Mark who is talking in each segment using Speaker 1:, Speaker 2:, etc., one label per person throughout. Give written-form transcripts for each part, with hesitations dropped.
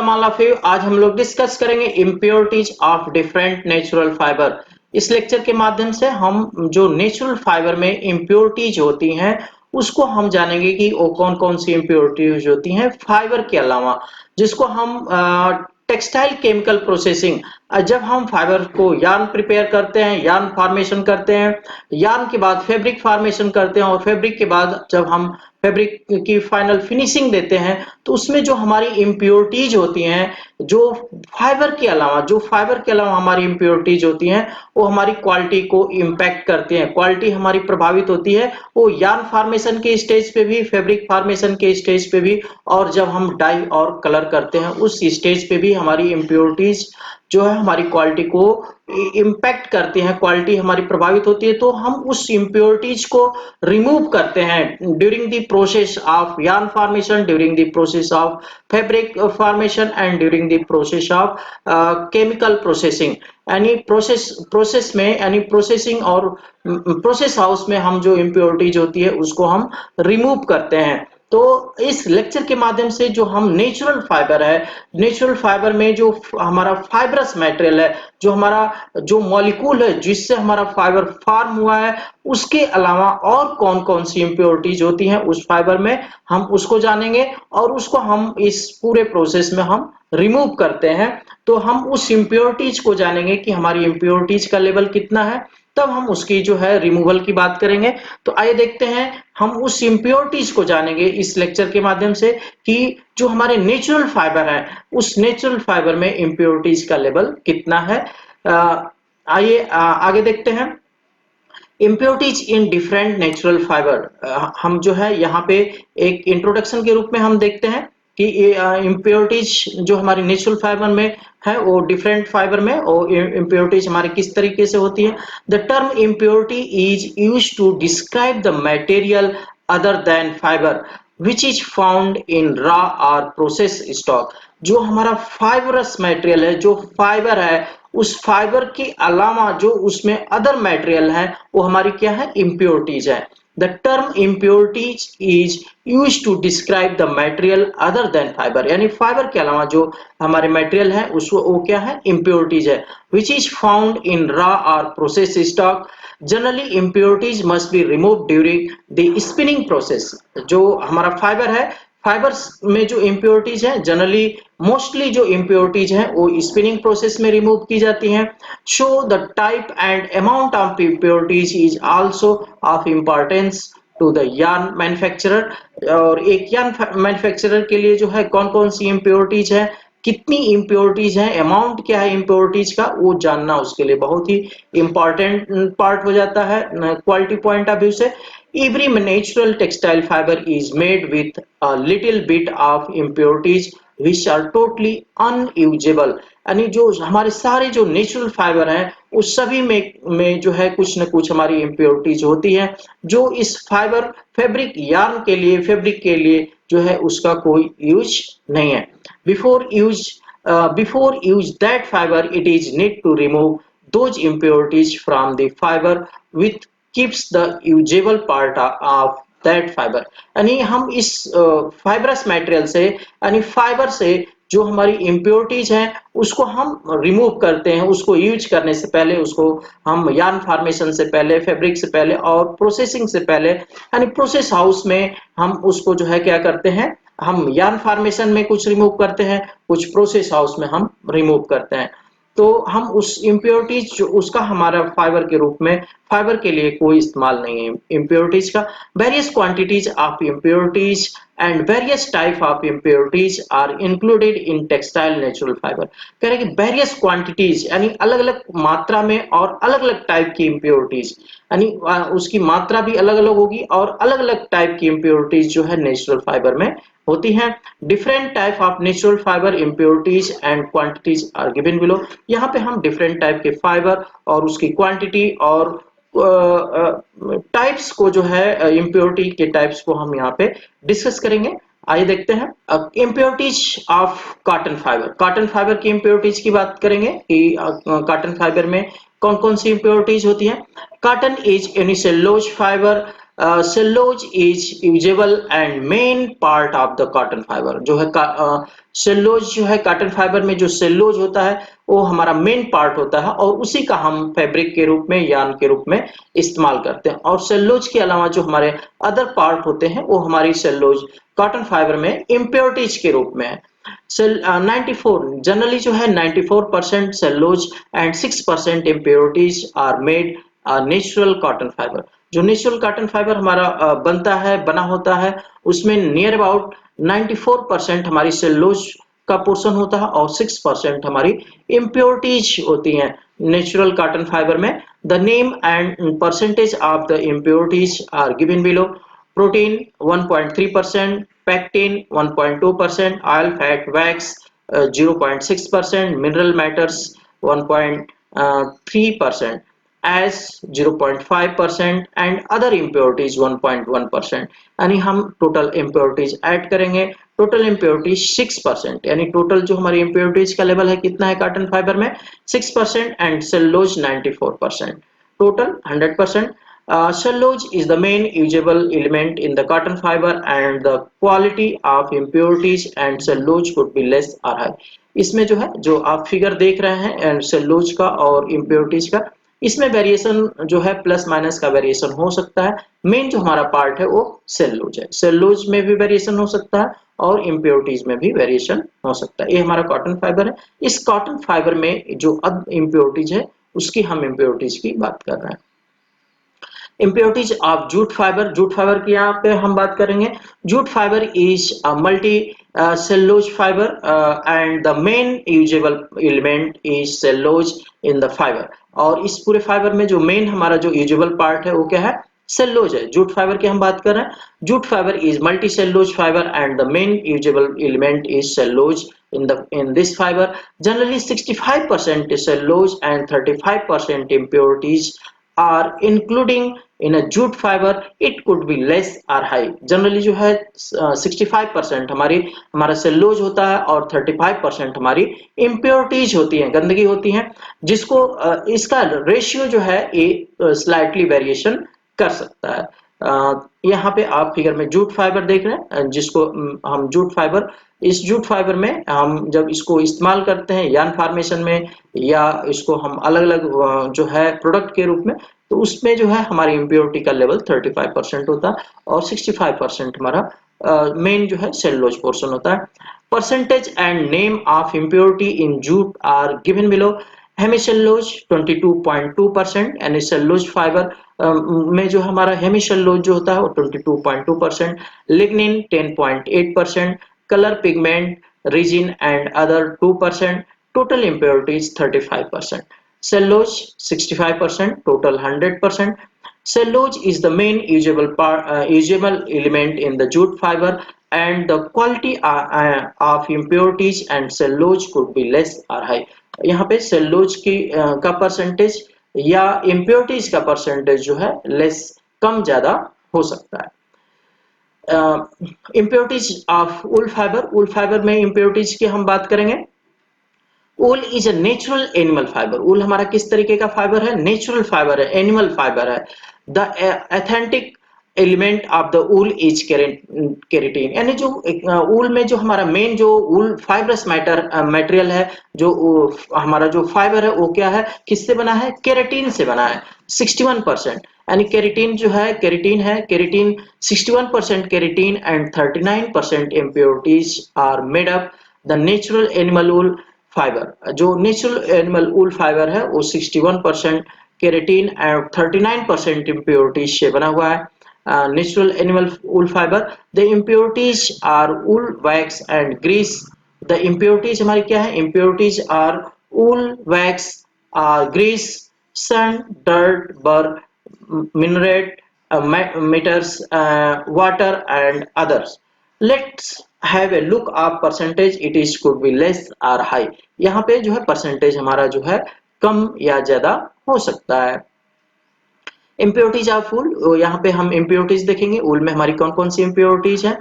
Speaker 1: मालाफी। आज हम लोग डिस्कस करेंगे impurities of different natural fibre. इस लेक्चर के माध्यम से हम जो नेचुरल फाइबर में इम्प्योरिटीज होती हैं उसको हम जानेंगे कि वो कौन कौन सी इम्प्योरिटीज होती हैं फाइबर के अलावा, जिसको हम टेक्सटाइल केमिकल प्रोसेसिंग, जब हम फाइबर को यार्न प्रिपेयर करते हैं, यार्न फॉर्मेशन करते हैं, यार्न के बाद फैब्रिक फॉर्मेशन करते हैं और फैब्रिक के बाद जब हम फैब्रिक की फाइनल फिनिशिंग देते हैं तो उसमें जो हमारी इम्प्योरिटीज होती हैं, जो फाइबर के अलावा हमारी इम्प्योरिटीज होती हैं वो हमारी क्वालिटी को इम्पैक्ट करती हैं, क्वालिटी हमारी प्रभावित होती है। वो यार्न फॉर्मेशन के स्टेज पे भी, फैब्रिक फॉर्मेशन के स्टेज पे भी, और जब हम डाई और कलर करते हैं उस स्टेज पे भी हमारी इम्प्योरिटीज जो है हमारी क्वालिटी को इम्पैक्ट करती हैं, क्वालिटी हमारी प्रभावित होती है। तो हम उस इम्प्योरिटीज को रिमूव करते हैं during the process of yarn formation, during the process of fabric formation and during the process of chemical processing. यानी प्रोसेस में, यानी प्रोसेसिंग और प्रोसेस हाउस में हम जो इम्प्योरिटीज होती है उसको हम रिमूव करते हैं। तो इस लेक्चर के माध्यम से जो हम नेचुरल फाइबर है, नेचुरल फाइबर में जो हमारा फाइबरस मटेरियल है, जो हमारा जो मॉलिक्यूल है जिससे हमारा फाइबर फॉर्म हुआ है, उसके अलावा और कौन कौन सी इम्प्योरिटीज होती हैं उस फाइबर में, हम उसको जानेंगे और उसको हम इस पूरे प्रोसेस में हम रिमूव करते हैं। तो हम उस इम्प्योरिटीज को जानेंगे कि हमारी इम्प्योरिटीज का लेवल कितना है, तब हम उसकी जो है रिमूवल की बात करेंगे। तो आइए देखते हैं, हम उस इम्प्योरिटीज को जानेंगे इस लेक्चर के माध्यम से कि जो हमारे नेचुरल फाइबर है उस नेचुरल फाइबर में इम्प्योरिटीज का लेवल कितना है। आइए आगे देखते हैं। Impurities in different natural fibre, हम जो है यहाँ पे एक इंट्रोडक्शन के रूप में हम देखते हैं कि इम्प्योरिटीज जो हमारी नेचुरल फाइबर में है वो डिफरेंट फाइबर में और इम्प्योरिटीज हमारी किस तरीके से होती है। The term impurity is used to describe the material other than fibre which is found in raw or process stock. जो हमारा फाइबरस मटेरियल है, जो फाइबर है, उस फाइबर के अलावा जो उसमें अदर मटेरियल है वो हमारी क्या है, इम्प्योरिटीज है। The term impurities is used to describe the material other than fibre, यानी फाइबर के अलावा जो हमारे मटेरियल है उसको वो क्या है, इम्प्योरिटीज है। Which is found in raw or process stock. Generally impurities must be remove during the spinning process. जो हमारा फाइबर है, फाइबर्स में जो इम्प्योरिटीज है, जनरली मोस्टली जो इम्प्योरिटीज हैं वो स्पिनिंग प्रोसेस में रिमूव की जाती हैं। So the type and amount of impurities is also of importance to the yarn manufacturer. और एक यार्न मैन्युफैक्चरर के लिए जो है कौन कौन सी इम्प्योरिटीज है, कितनी इम्प्योरिटीज है, अमाउंट क्या है इम्प्योरिटीज का, वो जानना उसके लिए बहुत ही इंपॉर्टेंट पार्ट हो जाता है क्वालिटी पॉइंट ऑफ व्यू से। Every natural textile fiber is made with a little bit of impurities which are totally unusable। यानी जो हमारे सारे जो नेचुरल फाइबर हैं उस सभी में जो है कुछ न कुछ हमारी इम्प्योरिटीज होती हैं, जो इस फाइबर फैब्रिक यार्न के लिए, फैब्रिक के लिए जो है उसका कोई यूज नहीं है। Before use that fiber it is need to remove those impurities from the fiber with keeps the usable part of that fiber। यानी हम इस फाइबरस मटेरियल से, यानी फाइबर से जो हमारी इम्प्योरिटीज हैं उसको हम रिमूव करते हैं, उसको यूज करने से पहले, उसको हम यार्न फॉर्मेशन से पहले, फैब्रिक से पहले और प्रोसेसिंग से पहले, यानी प्रोसेस हाउस में हम उसको जो है क्या करते हैं, हम यार्न फॉर्मेशन में कुछ रिमूव करते हैं, कुछ प्रोसेस हाउस में हम रिमूव करते हैं। तो हम उस इम्प्योरिटीज जो उसका हमारा फाइबर के रूप में, फाइबर के लिए कोई इस्तेमाल नहीं है इम्प्योरिटीज का। Various quantities of impurities and various type of impurities are included in textile natural fibre. कह रहे हैं कि वेरियस क्वांटिटीज यानी अलग अलग मात्रा में और अलग अलग टाइप की इम्प्योरिटीज, यानी उसकी मात्रा भी अलग अलग होगी और अलग अलग टाइप की इम्प्योरिटीज जो है नेचुरल फाइबर में होती हैं। Different type of natural fibre impurities and quantities are given below. यहाँ पे हम डिफरेंट टाइप के फाइबर और उसकी क्वांटिटी और टाइप्स को जो है, इम्प्योरिटी के टाइप्स को हम यहाँ पे डिस्कस करेंगे। आइए देखते हैं। Impurities of cotton fibre. Cotton fibre की इम्प्योरिटीज की बात करेंगे कि कॉटन फाइबर में कौन कौन सी इम्प्योरिटीज होती हैं। Cotton is unicellulose fibre cellulose is usable and main part of the cotton fibre. जो है सेल्यूलोज जो है कॉटन फाइबर में जो सेल्यूलोज होता है वो हमारा मेन पार्ट होता है और उसी का हम फैब्रिक के रूप में यार्न के रूप में इस्तेमाल करते हैं। और सेल्यूलोज के अलावा जो हमारे अदर पार्ट होते हैं वो हमारी सेल्यूलोज कॉटन फाइबर में इम्प्योरिटीज के रूप में है। 94 जनरली जो है 94% cellulose and 6% impurities are made natural cotton fibre. जो नेचुरल कॉटन फाइबर हमारा बनता है बना होता है उसमें नियर अबाउट 94% हमारी सेल्यूलोज का पोर्शन होता है और 6% हमारी इम्प्योरिटीज होती हैं नेचुरल कॉटन फाइबर में। The name and percentage of the impurities are given below. Protein 1.3%, pectin 1.2%, oil fat wax 0.6%, mineral matters 1.3%, as 0.5% and other impurities 1.1%। यानी हम टोटल इम्प्योरिटीज ऐड करेंगे, टोटल इम्प्योरिटीज 6%, यानी टोटल जो हमारी impurities का level है कितना है कॉटन फाइबर में 6% and cellulose 94%, total 100%। Cellulose is the main usable element in the cotton fiber and the quality of impurities and cellulose could be less or high। इसमें जो है जो आप फिगर देख रहे हैं एंड सेल्यूलोज का और इम्प्योरिटीज का इसमें वेरिएशन जो है प्लस माइनस का वेरिएशन हो सकता है। मेन जो हमारा पार्ट है वो सेल्यूलोज है, सेल्यूलोज में भी वेरिएशन हो सकता है और इम्प्योरिटीज में भी वेरिएशन हो सकता है। ये हमारा कॉटन फाइबर है। इस कॉटन फाइबर में जो अब इम्प्योरिटीज है उसकी हम इम्प्योरिटीज की बात कर रहे हैं। Impurities of jute fiber, jute fiber की यहाँ पे हम बात करेंगे। Jute fiber is a multi cellulose fiber and the main usable element is cellulose in the fiber। और इस पूरे फाइबर में जो मेन हमारा जो यूजेबल पार्ट है वो क्या है सेल्यूलोज है। जूट फाइबर की हम बात कर रहे हैं। Jute fibre is multi cellulose fibre and the main usable element is cellulose in this fiber। Generally 65% is cellulose and 35% impurities are including in a jute fiber। it could be less or high। Generally जो है 65% हमारा cellulose होता है और 35% हमारी impurities होती हैं, गंदगी होती हैं, जिसको इसका रेशियो जो है ये स्लाइटली वेरिएशन कर सकता है। यहाँ पे आप फिगर में जूट फाइबर देख रहे हैं जिसको हम जूट फाइबर, इस जूट फाइबर में हम जब इसको इस्तेमाल करते हैं यार्न फॉर्मेशन में या इसको हम अलग अलग जो है प्रोडक्ट के रूप में, तो उसमें जो है हमारी इम्प्योरिटी का लेवल 35% होता है और 65% हमारा मेन जो है सेल्यूलोज पोर्शन होता है। Percentage and name of impurity in jute are given below. Hemicellulose 22.2%, यानी सेल्यूलोज फाइबर में जो हमारा हेमिसेल्यूलोज जो होता है वो 22.2%, lignin 10.8%, colour pigment resin and other 2%, total impurities 35%, cellulose 65%, total 100%। Cellulose is the main usable element in the jute fiber and the quality of impurities and cellulose could be less or high। यहाँ पे cellulose की का percentage या impurities का percentage जो है less कम ज्यादा हो सकता है। impurities of wool fiber, wool fiber में impurities की हम बात करेंगे। Wool is a natural animal fibre. Wool हमारा किस तरीके का फाइबर है, नेचुरल फाइबर है, एनिमल फाइबर है। The authentic element of the wool is keratin. यानी जो वूल में जो हमारा मेन जो वूल फाइब्रस मटेरियल है, जो हमारा जो फाइबर है वो क्या है, किससे बना है, केराटिन से बना है 61%। यानी केराटिन जो है keratin 61% keratin and 39% impurities are made up the natural animal wool fibre. जो नेचुरल एनिमल वूल फाइबर है वो 61% केराटिन और 39% इम्प्योरिटीज से बना हुआ है। Natural animal wool fibre, the impurities are wool wax and grease. The impurities हमारी क्या है, impurities are wool wax grease suint dirt burr mineral meters water and others। let's have a look of percentage, it is could be less or high। यहाँ पे जो है percentage हमारा जो है कम या ज्यादा हो सकता है। इम्प्योरिटीज ऑफ वूल, यहाँ पे हम इम्प्योरिटीज देखेंगे वूल में हमारी कौन कौन सी इम्प्योरिटीज है।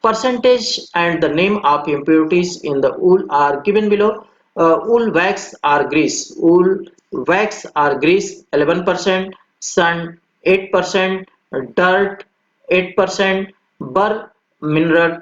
Speaker 1: Percentage and the name of impurities in the wool are given below. Wool wax or grease, wool wax or grease 11%, suint 8%, dirt 8%, बर mineral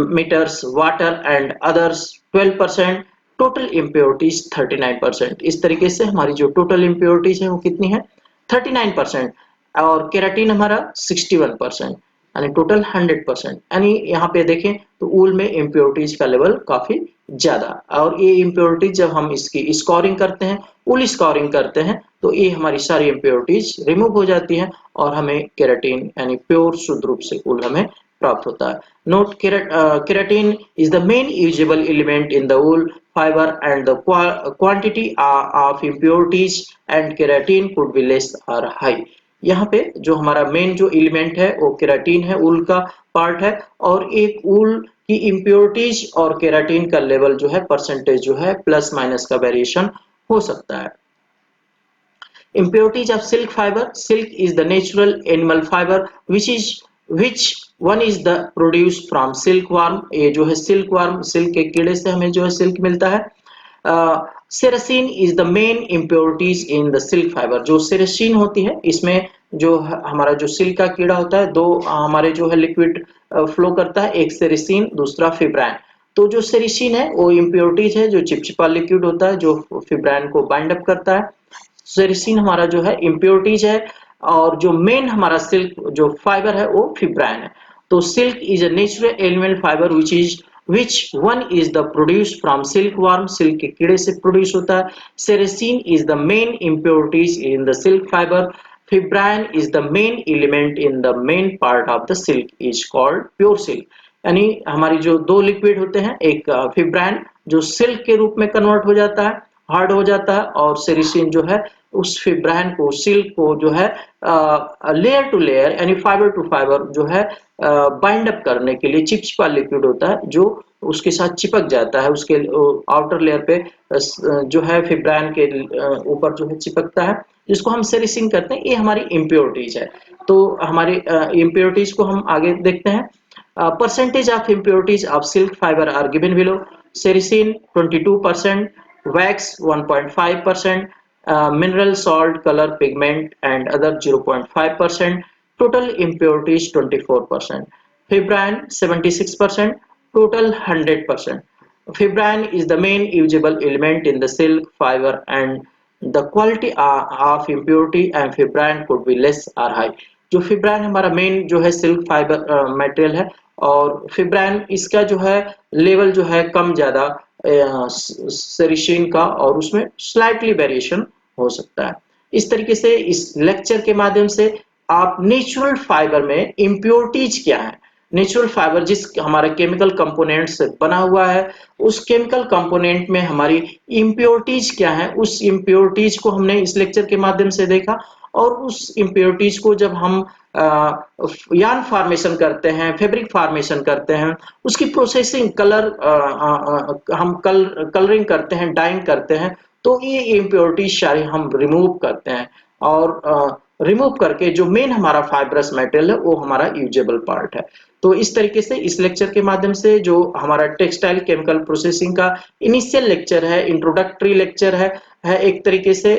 Speaker 1: meters, water and others 12%, total impurities 39%। इस तरीके से हमारी जो टोटल इम्प्योरिटीज है वो कितनी है 39%, और केराटिन हमारा 61%, यानी टोटल 100%। यानी यहाँ पे देखें तो ऊल में इम्प्योरिटीज का लेवल काफी ज्यादा, और ये इम्प्योरिटीज जब हम इसकी स्कोरिंग करते हैं, ऊल स्कोरिंग करते हैं, तो ये हमारी सारी इम्प्योरिटीज रिमूव हो जाती हैं और हमें केराटिन यानी प्योर शुद्ध रूप से ऊल हमें प्राप्त होता है। Note, keratin is the main usable element in the wool fiber, and the quantity of impurities and keratin could be less or high। यहाँ पे जो हमारा मेन जो एलिमेंट है वो केराटिन है, ऊल का पार्ट है, और एक ऊल की इम्प्योरिटीज और केराटिन का लेवल जो है परसेंटेज जो है प्लस माइनस का वेरिएशन हो सकता है। Impurities of silk fiber. Silk is the natural animal fiber which one is the produced from silkworm। ये जो है silkworm, silk के कीड़े से हमें जो है silk मिलता है। Sericin is the main impurities in the silk fibre. जो सेरेसिन होती है इसमें जो हमारा जो सिल्क का कीड़ा होता है, दो हमारे जो है लिक्विड फ्लो करता है, एक सेरेसिन दूसरा फिब्राइन। तो जो सेरेसिन है वो इम्प्योरिटीज है, जो चिपचिपा लिक्विड होता है जो फिब्राइन को बाइंड अप करता है। सेरेसिन हमारा जो है इम्प्योरिटीज है, और जो मेन हमारा सिल्क जो फाइबर है वो फिब्राइन है। तो सिल्क इज अ नेचुरल एलिमेंट fibre which one is the produced from silkworm। Silk के कीड़े से प्रोड्यूस होता है। Sericin is the main impurities in the silk fiber। fibrine is the main element in the main part of the silk is called pure silk। यानी हमारी जो दो liquid होते हैं, एक फिब्राइन जो सिल्क के रूप में कन्वर्ट हो जाता है, हार्ड हो जाता है, और सेरेसिन जो है उस फिब्राइन को, सिल्क को जो है लेयर टू लेयर यानी फाइबर टू फाइबर जो है बाइंड अप करने के लिए चिपचिपा लिक्विड होता है जो उसके साथ चिपक जाता है, उसके आउटर लेयर पे जो है फिब्राइन के ऊपर जो है चिपकता है, जिसको हम सेरेसिन करते हैं। ये हमारी इम्प्योरिटीज है। तो हमारी इम्प्योरिटीज को हम आगे देखते हैं। Percentage of impurities of silk fibre are given below. Sericin 22%, wax 1.5%, mineral salt, color, pigment and other 0.5%, total impurities 24%, fibrine 76%, total 100%। fibrine is the main usable element in the silk fiber, and the quality of impurity and fibrine could be less or high। जो फिब्राइन हमारा main जो है silk fibre material है, और फिब्राइन इसका जो है level जो है कम ज्यादा सेरेसिन का, और उसमें स्लाइटली वेरिएशन हो सकता है। इस तरीके से इस लेक्चर के माध्यम से आप नेचुरल फाइबर में इम्प्योरिटीज क्या है, नेचुरल फाइबर जिस हमारा केमिकल कंपोनेंट से बना हुआ है, उस केमिकल कंपोनेंट में हमारी इम्प्योरिटीज क्या है, उस इम्प्योरिटीज को हमने इस लेक्चर के माध्यम से देखा। और उस इम्प्योरिटीज को जब हम यार्न फॉर्मेशन करते हैं, फैब्रिक फॉर्मेशन करते हैं, उसकी प्रोसेसिंग कलर हम कलरिंग करते हैं, डाइंग करते हैं, तो ये इम्प्योरिटीज सारे हम रिमूव करते हैं, और रिमूव करके जो मेन हमारा फाइब्रस मटेरियल है वो हमारा यूजेबल पार्ट है। तो इस तरीके से इस लेक्चर के माध्यम से जो हमारा टेक्सटाइल केमिकल प्रोसेसिंग का इनिशियल लेक्चर है, इंट्रोडक्टरी लेक्चर है एक तरीके से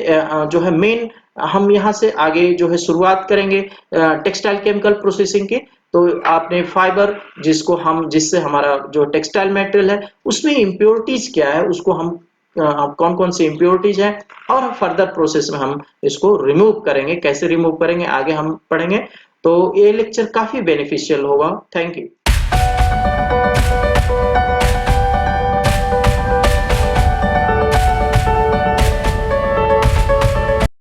Speaker 1: जो है मेन हम यहाँ से आगे जो है शुरुआत करेंगे टेक्सटाइल केमिकल प्रोसेसिंग की। तो आपने फाइबर जिससे हमारा जो टेक्सटाइल मटेरियल है उसमें इम्प्योरिटीज क्या है, उसको हम कौन कौन सी इम्प्योरिटीज है, और फर्दर प्रोसेस में हम इसको रिमूव करेंगे, कैसे रिमूव करेंगे आगे हम पढ़ेंगे। तो ये लेक्चर काफी बेनिफिशियल होगा। Thank you.